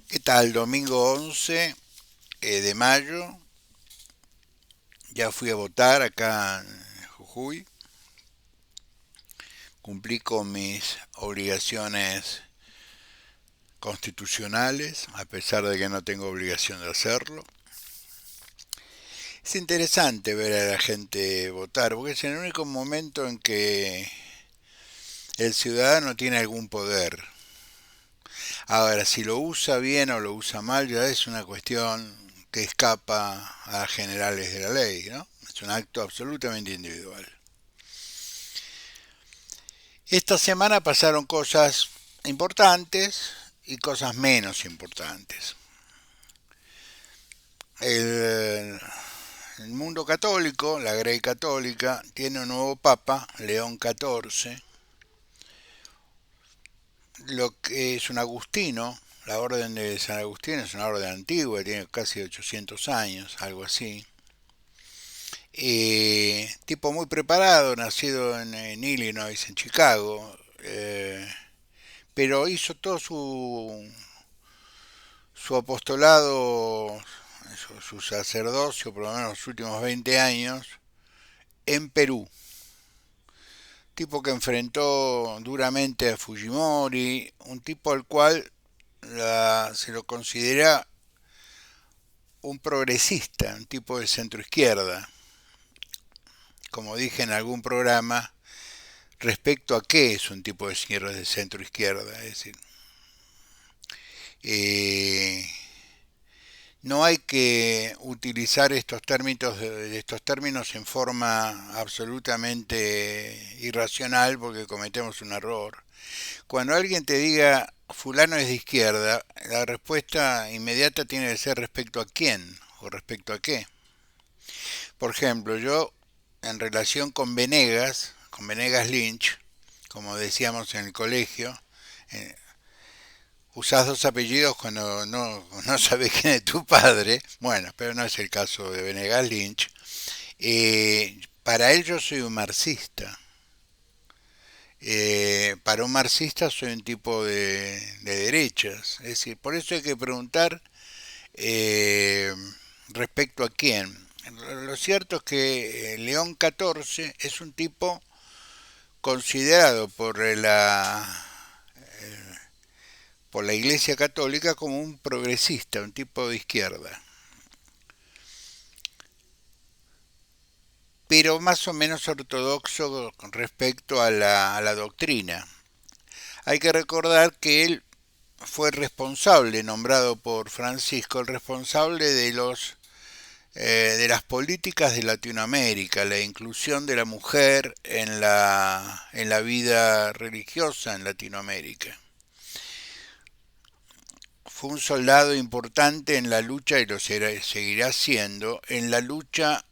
¿Qué tal? Domingo 11 de mayo. Ya fui a votar acá en Jujuy. Cumplí con mis obligaciones constitucionales, a pesar de que no tengo obligación de hacerlo. Es interesante ver a la gente votar, porque es el único momento en que el ciudadano tiene algún poder. Ahora, si lo usa bien o lo usa mal, ya es una cuestión que escapa a las generales de la ley, ¿no? Es un acto absolutamente individual. Esta semana pasaron cosas importantes y cosas menos importantes. El, el mundo católico, la Grey Católica, tiene un nuevo papa, León XIV, lo que es un agustino. La orden de San Agustín es una orden antigua, tiene casi 800 años, algo así. Tipo muy preparado, nacido en Illinois, en Chicago, pero hizo todo su apostolado, su sacerdocio, por lo menos los últimos 20 años, en Perú. Tipo que enfrentó duramente a Fujimori, un tipo al cual se lo considera un progresista, un tipo de centro izquierda. Como dije en algún programa, respecto a qué es un tipo de centro izquierda. Es decir, eh, no hay que utilizar estos términos en forma absolutamente irracional porque cometemos un error. Cuando alguien te diga fulano es de izquierda, la respuesta inmediata tiene que ser respecto a quién o respecto a qué. Por ejemplo, yo en relación con Venegas Lynch, como decíamos en el colegio, eh, usás dos apellidos cuando no sabes quién es tu padre. Bueno, pero no es el caso de Venegas Lynch. Para él yo soy un marxista. Para un marxista soy un tipo de derechas. Es decir, por eso hay que preguntar eh, respecto a quién. Lo cierto es que León XIV es un tipo considerado por la Iglesia Católica como un progresista, un tipo de izquierda, pero más o menos ortodoxo con respecto a la doctrina. Hay que recordar que él fue responsable, nombrado por Francisco, el responsable de las políticas de Latinoamérica, la inclusión de la mujer en la vida religiosa en Latinoamérica. Fue un soldado importante en la lucha, y lo seguirá siendo, en la lucha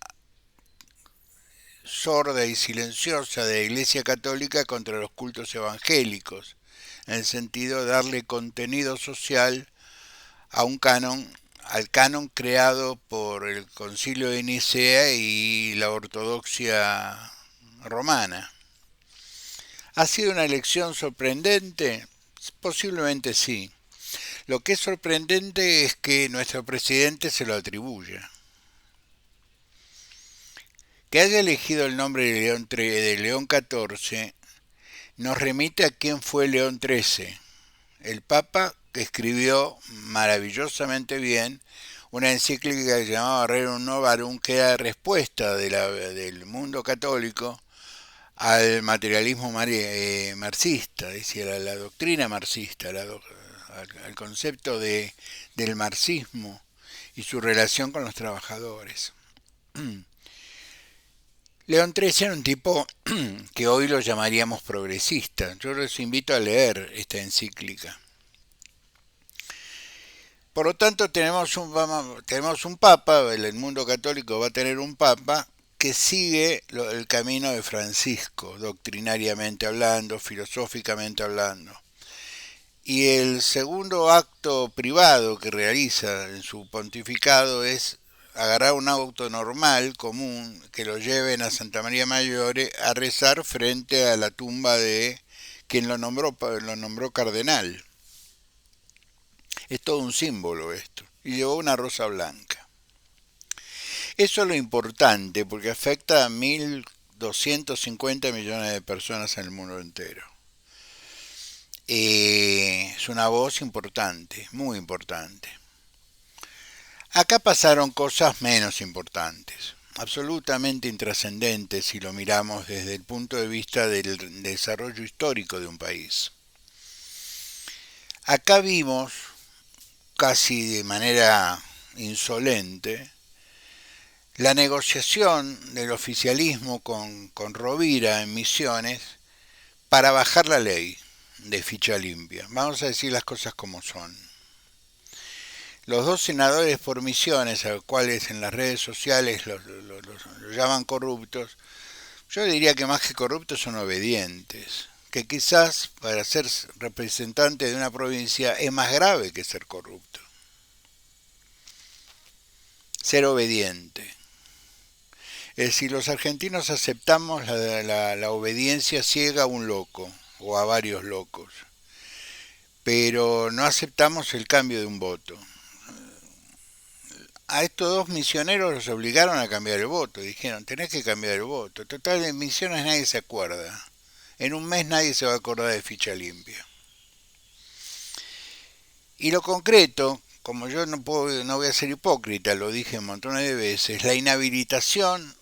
sorda y silenciosa de la Iglesia Católica contra los cultos evangélicos, en el sentido de darle contenido social a un canon, al canon creado por el Concilio de Nicea y la ortodoxia romana. ¿Ha sido una elección sorprendente? Posiblemente sí. Lo que es sorprendente es que nuestro presidente se lo atribuya. Que haya elegido el nombre de León XIV nos remite a quién fue León XIII, el Papa que escribió maravillosamente bien una encíclica que se llamaba Rerum Novarum, que era respuesta del mundo católico al materialismo marxista, es decir, a la doctrina marxista, al concepto del marxismo y su relación con los trabajadores. León XIII era un tipo que hoy lo llamaríamos progresista. Yo les invito a leer esta encíclica. Por lo tanto, tenemos un papa, el mundo católico va a tener un papa que sigue el camino de Francisco, doctrinariamente hablando, filosóficamente hablando. Y el segundo acto privado que realiza en su pontificado es agarrar un auto normal, común, que lo lleven a Santa María Maggiore a rezar frente a la tumba de quien lo nombró cardenal. Es todo un símbolo esto. Y llevó una rosa blanca. Eso es lo importante porque afecta a 1.250 millones de personas en el mundo entero. Es una voz importante, muy importante. Acá pasaron cosas menos importantes, absolutamente intrascendentes si lo miramos desde el punto de vista del desarrollo histórico de un país. Acá vimos, casi de manera insolente, la negociación del oficialismo con Rovira en Misiones para bajar la ley de ficha limpia. Vamos a decir las cosas como son. Los dos senadores por Misiones, a los cuales en las redes sociales los llaman corruptos, yo diría que más que corruptos son obedientes, que quizás para ser representante de una provincia es más grave que ser corrupto. Ser obediente. Es decir, los argentinos aceptamos la obediencia ciega a un loco o a varios locos, pero no aceptamos el cambio de un voto. A estos dos misioneros los obligaron a cambiar el voto, dijeron, tenés que cambiar el voto. Total, en Misiones nadie se acuerda. En un mes nadie se va a acordar de ficha limpia. Y lo concreto, como yo no voy a ser hipócrita, lo dije montones de veces, la inhabilitación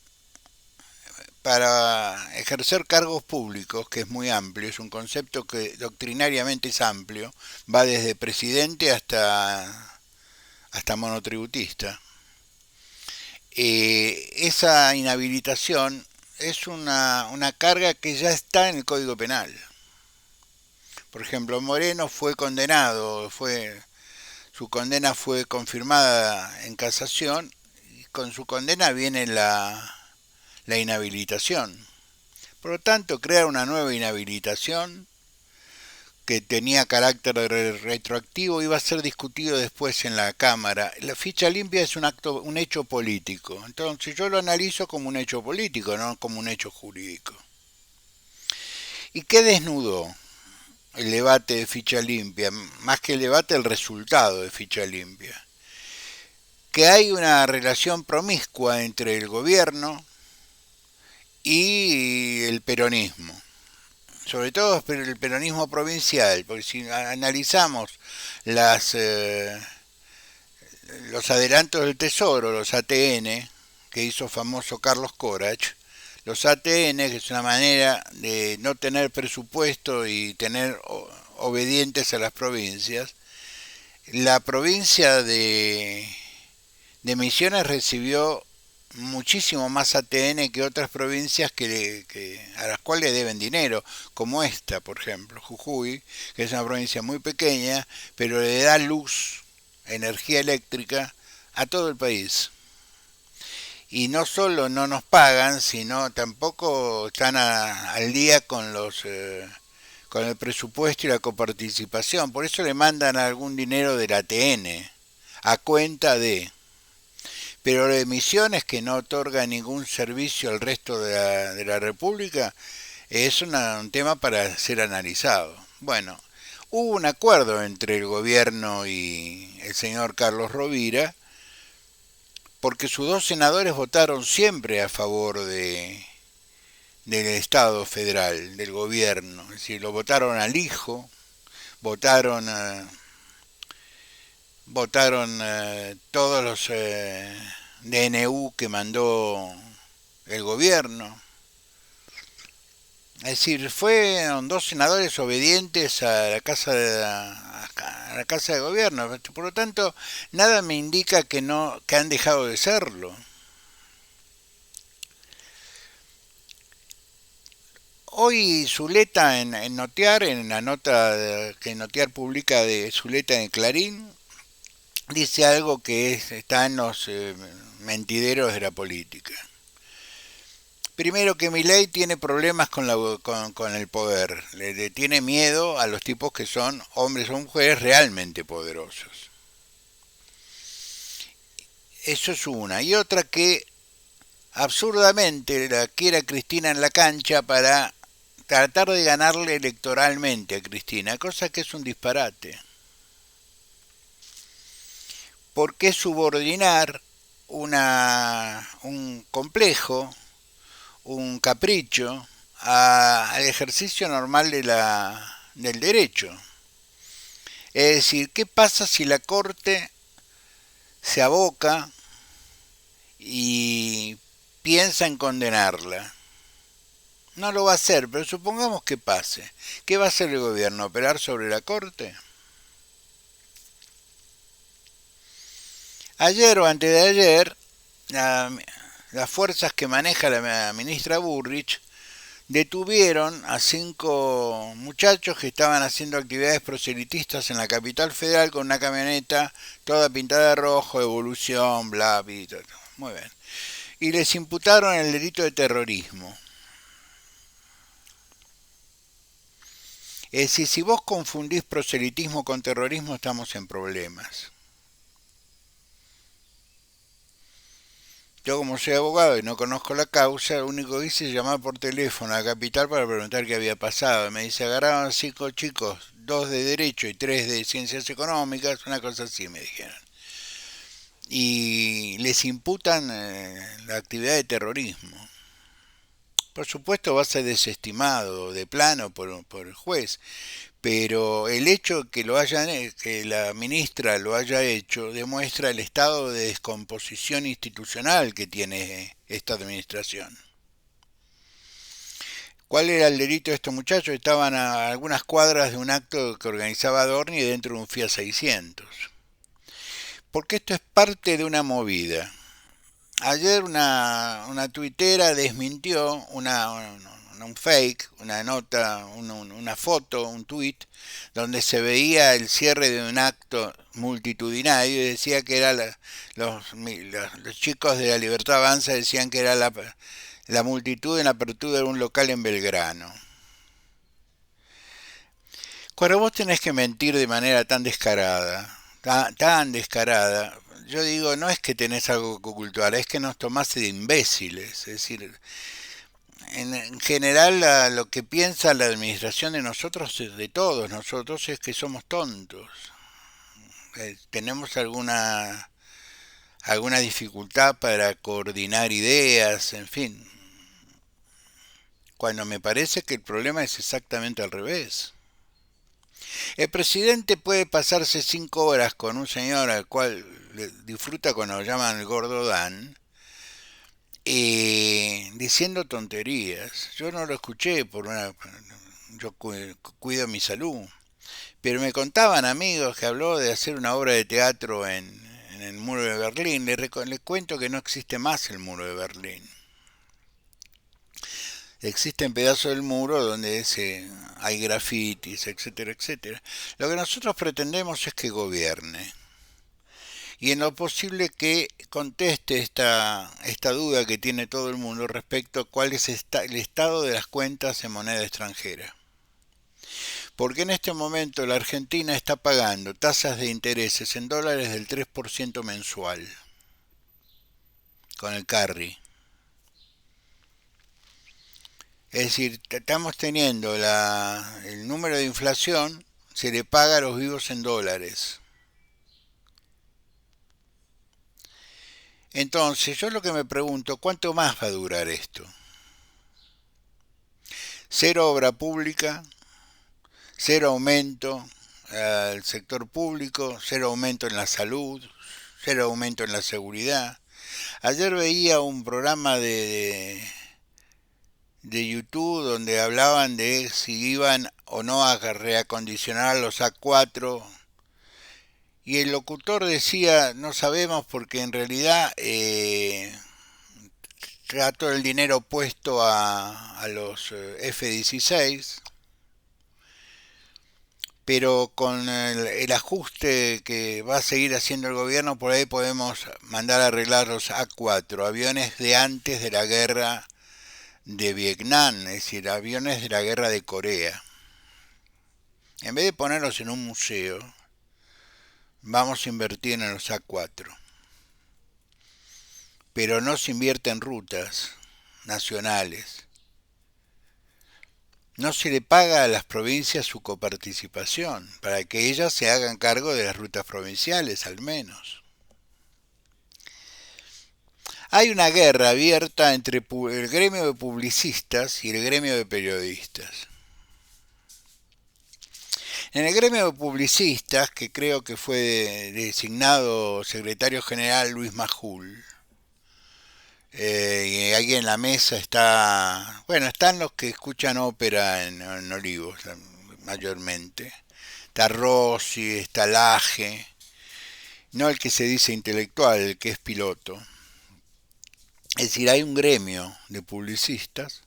para ejercer cargos públicos, que es muy amplio, es un concepto que doctrinariamente es amplio, va desde presidente hasta monotributista. Esa inhabilitación es una carga que ya está en el Código Penal. Por ejemplo, Moreno fue condenado, su condena fue confirmada en casación, y con su condena viene la inhabilitación. Por lo tanto, crear una nueva inhabilitación que tenía carácter retroactivo iba a ser discutido después en la Cámara. La ficha limpia es un hecho político. Entonces yo lo analizo como un hecho político, no como un hecho jurídico. ¿Y qué desnudó el debate de ficha limpia? Más que el debate, el resultado de ficha limpia. Que hay una relación promiscua entre el gobierno y el peronismo, sobre todo el peronismo provincial, porque si analizamos los adelantos del Tesoro, los ATN, que hizo famoso Carlos Corach, los ATN, que es una manera de no tener presupuesto y tener obedientes a las provincias, la provincia de Misiones recibió muchísimo más ATN que otras provincias a las cuales deben dinero, como esta, por ejemplo, Jujuy, que es una provincia muy pequeña, pero le da luz, energía eléctrica a todo el país. Y no solo no nos pagan, sino tampoco están al día con el presupuesto y la coparticipación. Por eso le mandan algún dinero del ATN a cuenta de... Pero de Misiones, que no otorga ningún servicio al resto de la República, es un tema para ser analizado. Bueno, hubo un acuerdo entre el gobierno y el señor Carlos Rovira, porque sus dos senadores votaron siempre a favor del Estado federal, del gobierno. Es decir, lo votaron al hijo, votaron... todos los DNU que mandó el gobierno. Es decir, fueron dos senadores obedientes a la casa de gobierno. Por lo tanto, nada me indica que han dejado de serlo. Hoy Zuleta en Notear, en la nota que Notear publica de Zuleta en Clarín, dice algo que está en los mentideros de la política. Primero, que Milei tiene problemas con el poder, le tiene miedo a los tipos que son hombres o mujeres realmente poderosos. Eso es una. Y otra, que absurdamente la quiere a Cristina en la cancha para tratar de ganarle electoralmente a Cristina, cosa que es un disparate. ¿Por qué subordinar un complejo, un capricho, al ejercicio normal del derecho? Es decir, ¿qué pasa si la Corte se aboca y piensa en condenarla? No lo va a hacer, pero supongamos que pase. ¿Qué va a hacer el gobierno? ¿Operar sobre la Corte? Ayer o antes de ayer, la- las fuerzas que maneja la ministra Burrich detuvieron a 5 muchachos que estaban haciendo actividades proselitistas en la capital federal con una camioneta toda pintada de rojo, evolución, bla, bla, bla. Muy bien. Y les imputaron el delito de terrorismo. Es decir, si vos confundís proselitismo con terrorismo, estamos en problemas. Yo como soy abogado y no conozco la causa, lo único que hice es llamar por teléfono a la capital para preguntar qué había pasado. Me dice, agarraron 5 chicos, 2 de Derecho y 3 de Ciencias Económicas, una cosa así me dijeron. Y les imputan la actividad de terrorismo. Por supuesto va a ser desestimado de plano por el juez, pero el hecho que que la ministra lo haya hecho demuestra el estado de descomposición institucional que tiene esta administración. ¿Cuál era el delito de estos muchachos? Estaban a algunas cuadras de un acto que organizaba Adorni dentro de un Fiat 600. Porque esto es parte de una movida. Ayer una tuitera desmintió un fake, una nota, una foto, un tweet, donde se veía el cierre de un acto multitudinario y decía que era los chicos de la Libertad Avanza decían que era la multitud en la apertura de un local en Belgrano. Cuando vos tenés que mentir de manera tan descarada, tan descarada, yo digo, no es que tenés algo que ocultar, es que nos tomaste de imbéciles. Es decir, en general lo que piensa la administración de nosotros, de todos nosotros, es que somos tontos. Tenemos alguna dificultad para coordinar ideas, en fin. Cuando me parece que el problema es exactamente al revés. El presidente puede pasarse 5 horas con un señor al cual disfruta cuando lo llaman el gordo Dan, diciendo tonterías. Yo no lo escuché yo cuido mi salud, pero me contaban amigos que habló de hacer una obra de teatro en el muro de Berlín. Les cuento que no existe más el muro de Berlín. Existen pedazos del muro donde hay grafitis, etcétera, etcétera. Lo que nosotros pretendemos es que gobierne. Y en lo posible que conteste esta duda que tiene todo el mundo respecto a cuál es el estado de las cuentas en moneda extranjera. Porque en este momento la Argentina está pagando tasas de intereses en dólares del 3% mensual con el carry. Es decir, estamos teniendo el número de inflación, se le paga a los vivos en dólares. Entonces, yo lo que me pregunto, ¿cuánto más va a durar esto? Cero obra pública, cero aumento al sector público, cero aumento en la salud, cero aumento en la seguridad. Ayer veía un programa de YouTube donde hablaban de si iban o no a reacondicionar los A4 y el locutor decía no sabemos porque en realidad está todo el dinero puesto a los F-16, pero con el ajuste que va a seguir haciendo el gobierno, por ahí podemos mandar a arreglar los A4, aviones de antes de la guerra de Vietnam, es decir, aviones de la guerra de Corea. En vez de ponerlos en un museo, vamos a invertir en los A4. Pero no se invierte en rutas nacionales. No se le paga a las provincias su coparticipación, para que ellas se hagan cargo de las rutas provinciales al menos. Hay una guerra abierta entre el gremio de publicistas y el gremio de periodistas. En el gremio de publicistas, que creo que fue designado secretario general Luis Majul, y ahí en la mesa está, bueno, están los que escuchan ópera en Olivos, mayormente. Está Rossi, está Laje, no el que se dice intelectual, el que es piloto. Es decir, hay un gremio de publicistas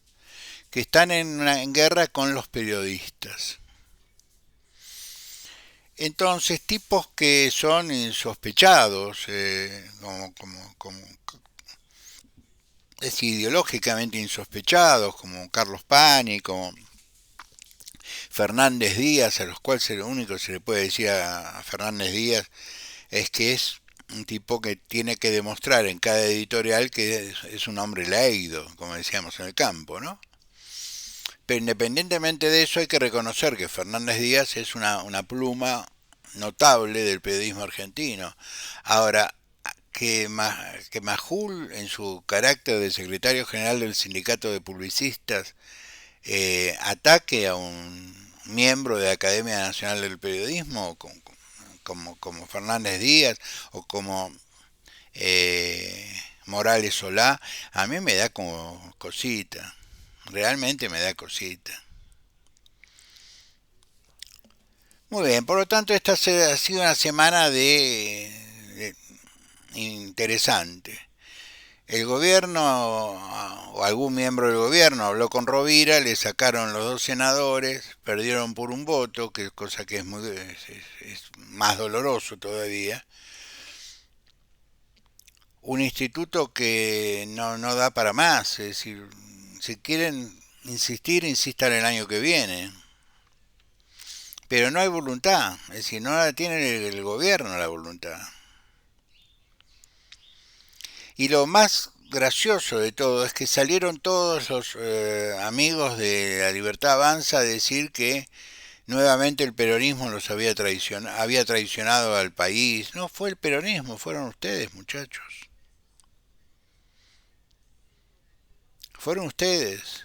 que están en guerra con los periodistas. Entonces, tipos que son insospechados, es decir, ideológicamente insospechados, como Carlos Pani, como Fernández Díaz, a los cuales lo único que se le puede decir a Fernández Díaz es que es un tipo que tiene que demostrar en cada editorial que es un hombre leído, como decíamos en el campo, ¿no? Pero independientemente de eso hay que reconocer que Fernández Díaz es una pluma notable del periodismo argentino. Ahora, que Majul, en su carácter de secretario general del sindicato de publicistas, ataque a un miembro de la Academia Nacional del Periodismo, como Fernández Díaz o como Morales Solá, a mí me da como cosita, realmente me da cosita. Muy bien, por lo tanto esta ha sido una semana de interesante. El gobierno o algún miembro del gobierno habló con Rovira, le sacaron los dos senadores, perdieron por un voto, que cosa que es más doloroso todavía. Un instituto que no da para más, es decir, si quieren insistir, insistan el año que viene. Pero no hay voluntad, es decir, no la tiene el gobierno la voluntad. Y lo más gracioso de todo es que salieron todos los amigos de la Libertad Avanza a decir que nuevamente el peronismo había traicionado al país. No fue el peronismo, fueron ustedes, muchachos. Fueron ustedes.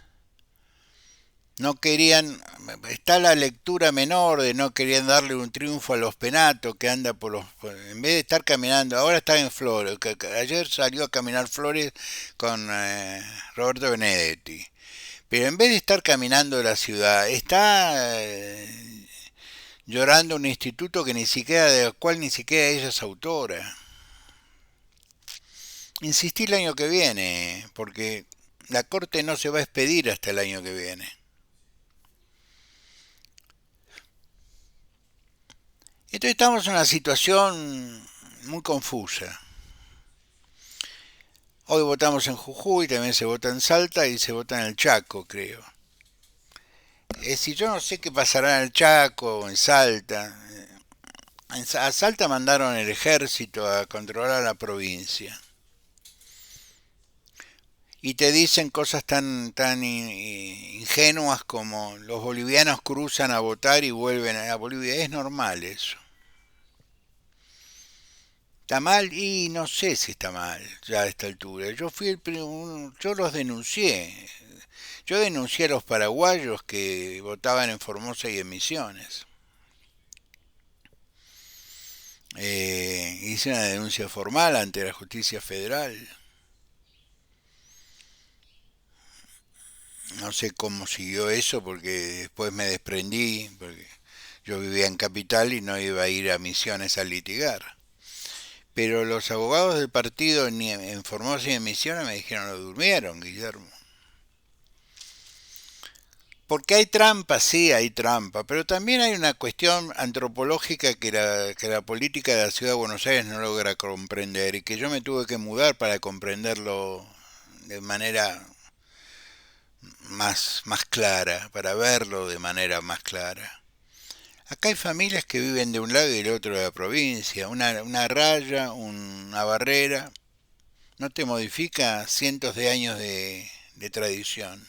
No querían, está la lectura menor de no querían darle un triunfo a los Penatos que anda en vez de estar caminando, ahora está en Flores, ayer salió a caminar Flores con Roberto Benedetti, pero en vez de estar caminando la ciudad, está llorando un instituto que ni siquiera, del cual ni siquiera ella es autora. Insistí el año que viene, porque la corte no se va a expedir hasta el año que viene. Entonces estamos en una situación muy confusa. Hoy votamos en Jujuy, también se vota en Salta y se vota en el Chaco, creo. Es decir, yo no sé qué pasará en el Chaco o en Salta. A Salta mandaron el ejército a controlar la provincia. Y te dicen cosas tan ingenuas como los bolivianos cruzan a votar y vuelven a Bolivia. Es normal eso. ¿Está mal? Y no sé si está mal ya a esta altura. Yo los denuncié. Yo denuncié a los paraguayos que votaban en Formosa y en Misiones. Hice una denuncia formal ante la justicia federal. No sé cómo siguió eso porque después me desprendí, porque yo vivía en Capital y no iba a ir a Misiones a litigar. Pero los abogados del partido en Formosa y en Misiones me dijeron, lo durmieron, Guillermo. Porque hay trampa, sí, hay trampa, pero también hay una cuestión antropológica que la política de la ciudad de Buenos Aires no logra comprender y que yo me tuve que mudar para comprenderlo de manera más clara, para verlo de manera más clara. Acá hay familias que viven de un lado y del otro de la provincia, una raya, una barrera, no te modifica cientos de años de tradición.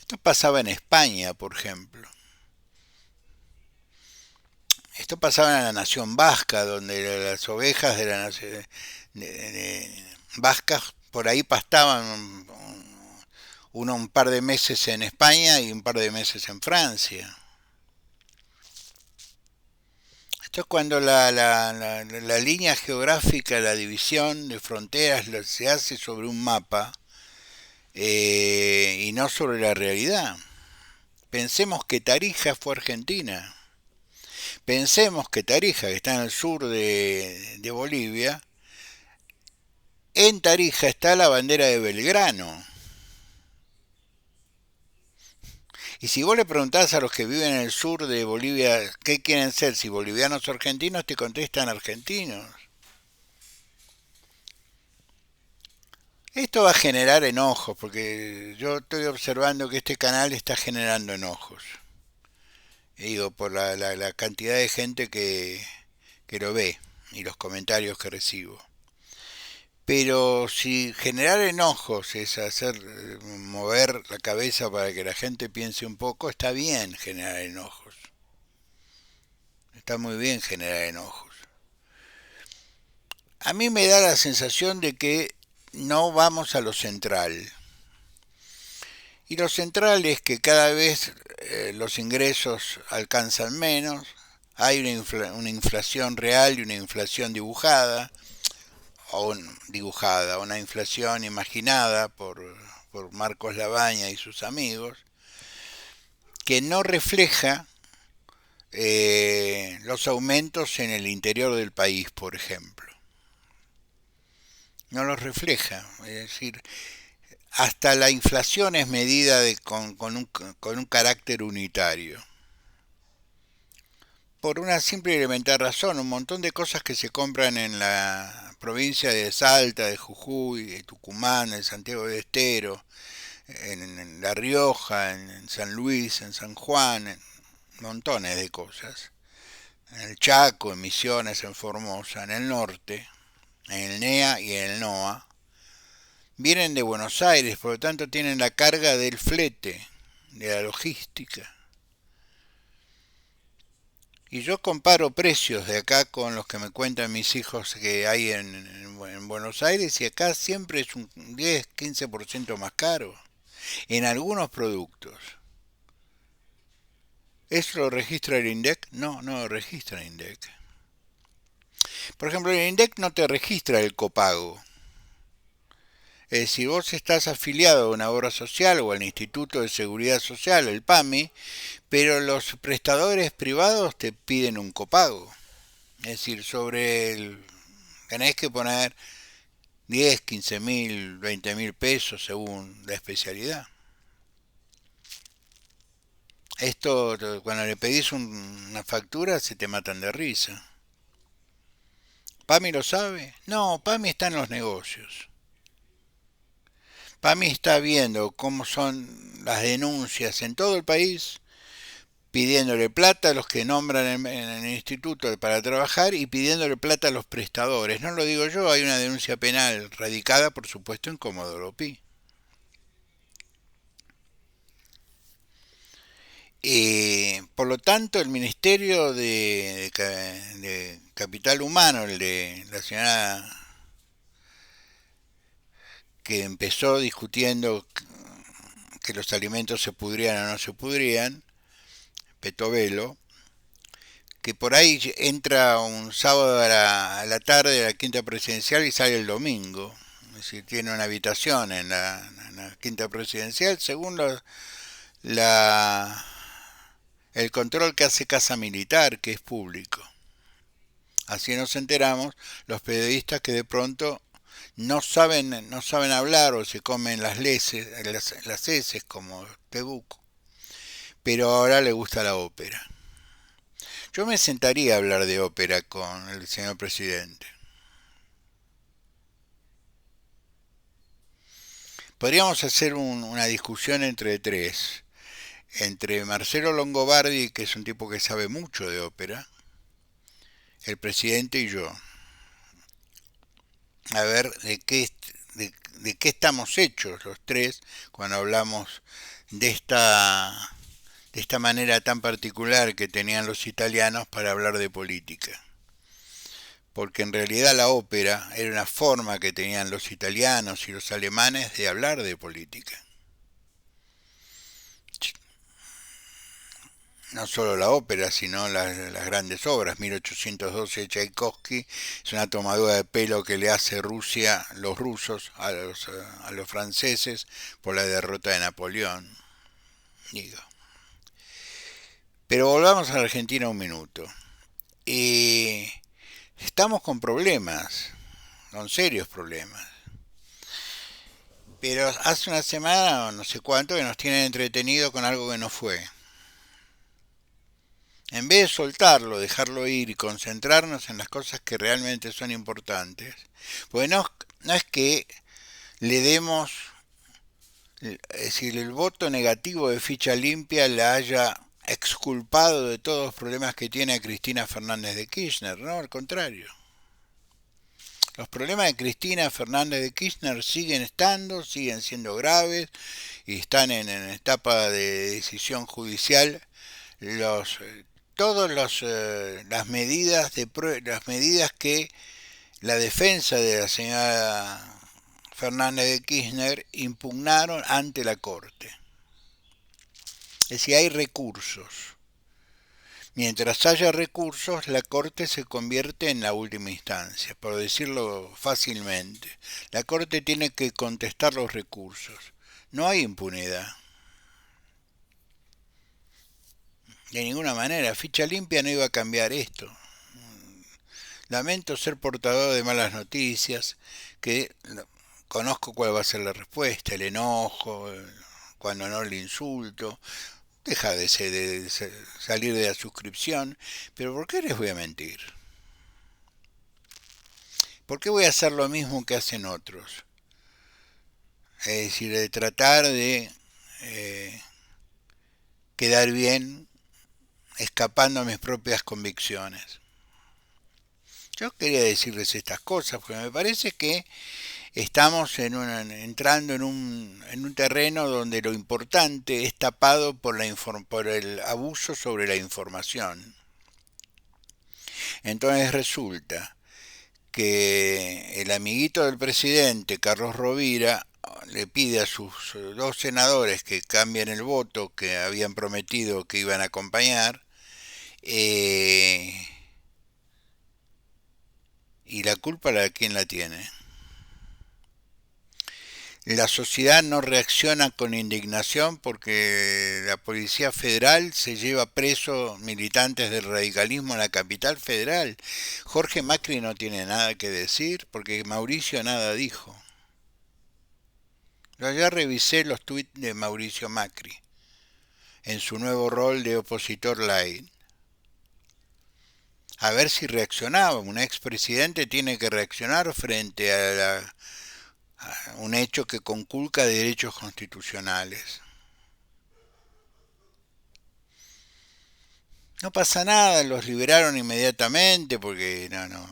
Esto pasaba en España, por ejemplo. Esto pasaba en la nación vasca, donde las ovejas de la nación vascas por ahí pastaban un par de meses en España y un par de meses en Francia. Esto es cuando la línea geográfica, la división de fronteras se hace sobre un mapa y no sobre la realidad. Pensemos que Tarija fue Argentina. Pensemos que Tarija, que está en el sur de Bolivia, en Tarija está la bandera de Belgrano. Y si vos le preguntás a los que viven en el sur de Bolivia qué quieren ser, si bolivianos o argentinos, te contestan argentinos. Esto va a generar enojos, porque yo estoy observando que este canal está generando enojos. Y digo, por la cantidad de gente que lo ve y los comentarios que recibo. Pero si generar enojos es hacer mover la cabeza para que la gente piense un poco, está bien generar enojos. Está muy bien generar enojos. A mí me da la sensación de que no vamos a lo central. Y lo central es que cada vez los ingresos alcanzan menos, hay una inflación real y una inflación dibujada, una inflación imaginada por Marcos Labaña y sus amigos, que no refleja los aumentos en el interior del país, por ejemplo. No los refleja. Es decir, hasta la inflación es medida con un carácter unitario. Por una simple y elemental razón, un montón de cosas que se compran en la provincia de Salta, de Jujuy, de Tucumán, en Santiago del Estero, en La Rioja, en San Luis, en San Juan, en montones de cosas. En el Chaco, en Misiones, en Formosa, en el norte, en el NEA y en el NOA, vienen de Buenos Aires, por lo tanto tienen la carga del flete, de la logística. Y yo comparo precios de acá con los que me cuentan mis hijos que hay en Buenos Aires y acá siempre es un 10-15% más caro en algunos productos. ¿Eso lo registra el INDEC? No, no lo registra el INDEC. Por ejemplo, el INDEC no te registra el copago. Si vos estás afiliado a una obra social o al Instituto de Seguridad Social, el PAMI, pero los prestadores privados te piden un copago. Es decir, tenés que poner 10, 15 mil, 20 mil pesos según la especialidad. Esto, cuando le pedís una factura, se te matan de risa. ¿PAMI lo sabe? No, PAMI está en los negocios. PAMI está viendo cómo son las denuncias en todo el país, pidiéndole plata a los que nombran en el instituto para trabajar y pidiéndole plata a los prestadores. No lo digo yo, hay una denuncia penal radicada, por supuesto, en Comodoro Pi. Por lo tanto, el Ministerio de Capital Humano, el de la señora que empezó discutiendo que los alimentos se pudrían o no se pudrían, Petovelo, que por ahí entra un sábado a la tarde a la quinta presidencial y sale el domingo. Es decir, tiene una habitación en la quinta presidencial, según la, el control que hace Casa Militar, que es público. Así nos enteramos los periodistas que de pronto no saben hablar o se comen las heces como Tebuco, pero ahora le gusta la ópera. Yo me sentaría a hablar de ópera con el señor presidente. Podríamos hacer una discusión entre tres, entre Marcelo Longobardi, que es un tipo que sabe mucho de ópera, el presidente y yo, a ver de qué estamos hechos los tres cuando hablamos de de esta manera tan particular que tenían los italianos para hablar de política. Porque en realidad la ópera era una forma que tenían los italianos y los alemanes de hablar de política. No solo la ópera, sino las grandes obras. 1812 de Tchaikovsky es una tomadura de pelo que le hace Rusia, los rusos, a los franceses por la derrota de Napoleón. Digo. Pero volvamos a la Argentina un minuto. Estamos con problemas, con serios problemas. Pero hace una semana o no sé cuánto que nos tienen entretenidos con algo que no fue. En vez de soltarlo, dejarlo ir y concentrarnos en las cosas que realmente son importantes, pues no es que le demos, es decir, el voto negativo de ficha limpia la haya exculpado de todos los problemas que tiene a Cristina Fernández de Kirchner, no, al contrario. Los problemas de Cristina Fernández de Kirchner siguen estando, siguen siendo graves y están en etapa de decisión judicial. Los todas las medidas que la defensa de la señora Fernández de Kirchner impugnaron ante la Corte. Es decir, hay recursos. Mientras haya recursos, la Corte se convierte en la última instancia, por decirlo fácilmente. La Corte tiene que contestar los recursos. No hay impunidad. De ninguna manera, ficha limpia no iba a cambiar esto. Lamento ser portador de malas noticias, que conozco cuál va a ser la respuesta, el enojo, cuando no el insulto, deja de salir de la suscripción, pero ¿por qué les voy a mentir? ¿Por qué voy a hacer lo mismo que hacen otros? Es decir, de tratar de quedar bien escapando a mis propias convicciones. Yo quería decirles estas cosas porque me parece que estamos entrando en un terreno donde lo importante es tapado por el abuso sobre la información. Entonces resulta que el amiguito del presidente, Carlos Rovira, le pide a sus dos senadores que cambien el voto que habían prometido que iban a acompañar, y la culpa ¿quién la tiene? La sociedad no reacciona con indignación porque la Policía Federal se lleva preso militantes del radicalismo en la capital federal. Jorge Macri no tiene nada que decir porque Mauricio nada dijo. Yo ya revisé los tuits de Mauricio Macri en su nuevo rol de opositor light. A ver si reaccionaba. Un expresidente tiene que reaccionar frente a un hecho que conculca derechos constitucionales. No pasa nada, los liberaron inmediatamente porque no.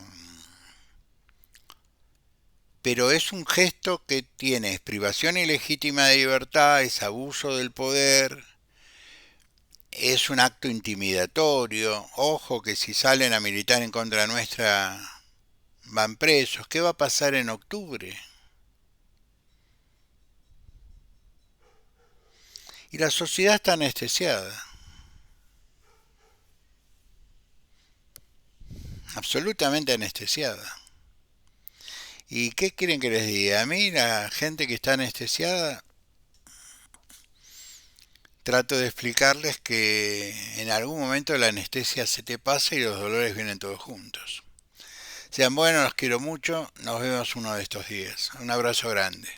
Pero es un gesto que tiene privación ilegítima de libertad, es abuso del poder, es un acto intimidatorio. Ojo que si salen a militar en contra nuestra van presos. ¿Qué va a pasar en octubre? Y la sociedad está anestesiada. Absolutamente anestesiada. ¿Y qué quieren que les diga? A mí la gente que está anestesiada, trato de explicarles que en algún momento la anestesia se te pasa y los dolores vienen todos juntos. Sean buenos, los quiero mucho, nos vemos uno de estos días. Un abrazo grande.